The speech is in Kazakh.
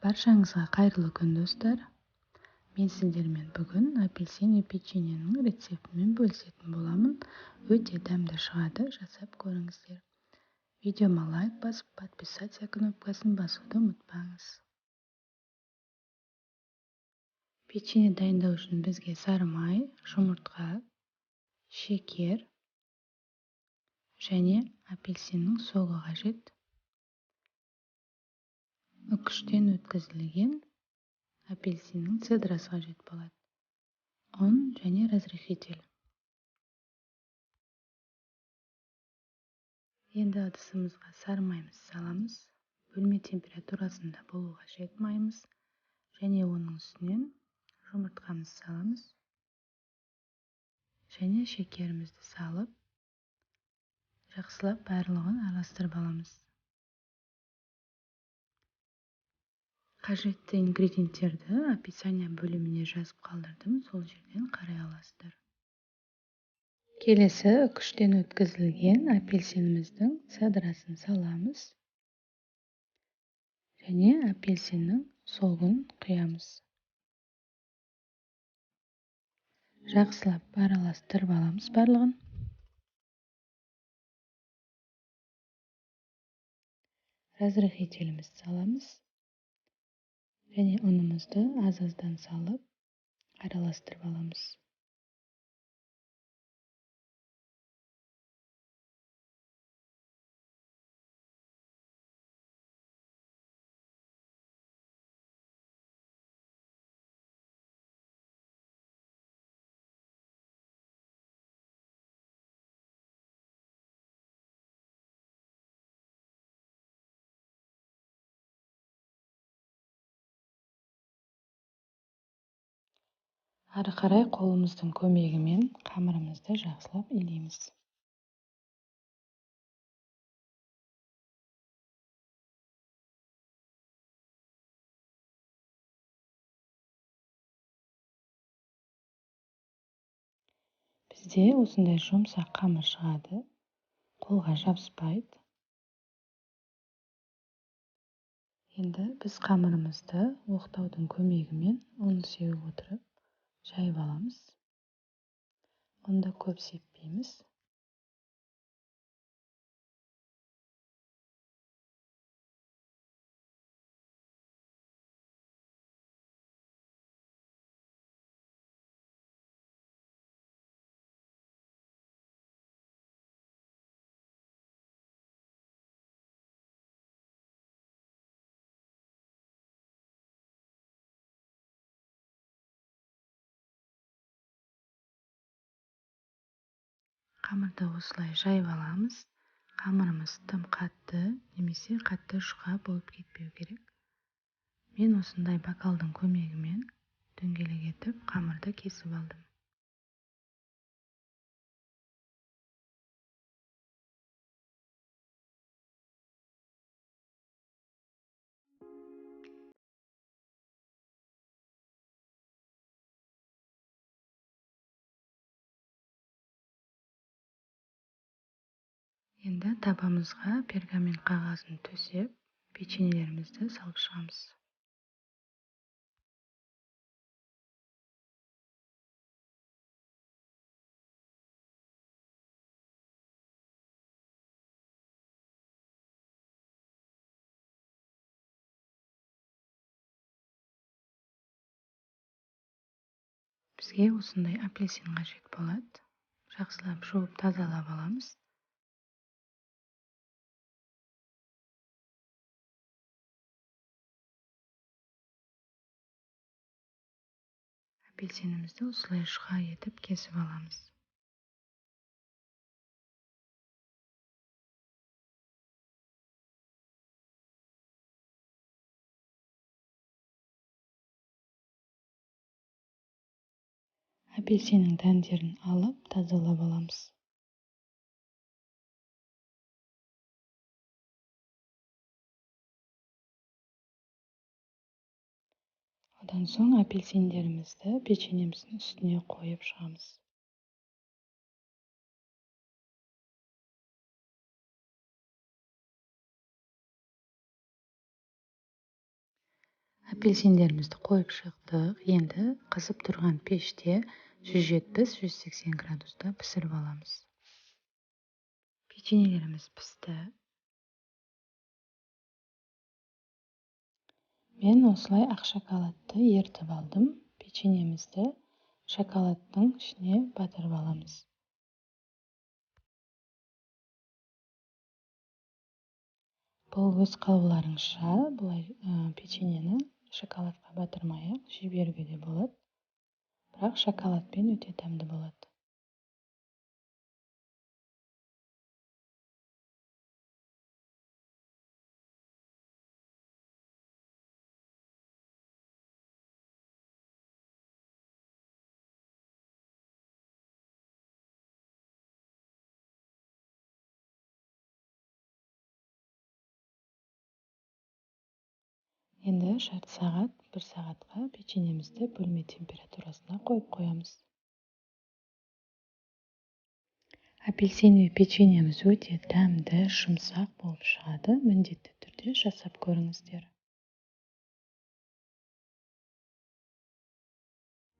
Баршаңызға қайырлы күн, достар. Мен сіздермен бүгін апельсин печеньенің рецептімен бөлісетін боламын. Өте дәмді шығады, жасап көріңіздер. Видеома лайк басып, подписаться кнопкасын басуды ұмытпаңыз. Печенье дайындау үшін бізге сары май, жұмыртқа, шекер және апельсиннің соғы қажет. Үкіштен өткізілген апельсиннің цедрасы қажет болады. ұн және разрыхитель. Енді ыдысымызға сары майымызды саламыз. Бөлме температурасында болу қажет майымыз. Және оның үстінен жұмыртқамызды саламыз. Және шекерімізді салып, жақсылап барлығын араластырып аламыз. Қажетті ингредиенттерді описание бөліміне жазып қалдырдым, сол жерден қарай аласыздар. Келесі үкіштен өткізілген апельсиніміздің цедрасын саламыз. Және апельсиннің солғын құямыз. Жақсылап араластырып аламыз барлығын. Разрыхителімізді саламыз. Және ұнымызды аз-аздан салып, араластырып аламыз. Ары қарай қолымыздың көмегімен қамырымызды жақсылап илейміз. Бізде осындай жұмсақ қамыр шығады, қолға жабыспайды. Енді біз қамырымызды оқтаудың көмегімен ұн сеуіп отырып жайып аламыз. Онда көп сеппейміз. Қамырды осылай жайып аламыз. Қамырымыз тым қатты немесе қатты жұқа болып кетпеу керек. Мен осындай бокалдың көмегімен дөңгелек етіп қамырды кесіп алдым. Енді табамызға пергамент қағазын төсеп, печеньелерімізді салып шығамыз. Бізге осындай апельсин қажет болады. Жақсылап жуып тазалап аламыз. Апельсинімізді осылай жұқа етіп кесіп аламыз. Апельсиннің дәндерін алып, тазалап аламыз. Одан соң апельсиндерімізді печеньеміздің үстіне қойып шығамыз. Апельсиндерімізді қойып шықтық. Енді қызып тұрған пеште 170-180 градуста пісіріп аламыз. Печеньелеріміз пісті. Мен осылай ақ шоколадты ертіп алдым. Печеньемізді шоколадтың ішіне батырып аламыз. Бұл өз қалауларыңызша бұлай печеньені шоколадқа батырмай жіберуге де болады. Бірақ шоколадпен өте дәмді болады. Енді жарты сағат, 1 сағатқа печеньемізді бөлме температурасына қойып қоямыз. Апельсиновый печеньеміз өте дәмді, жұмсақ болып шығады. Міндетті түрде жасап көріңіздер.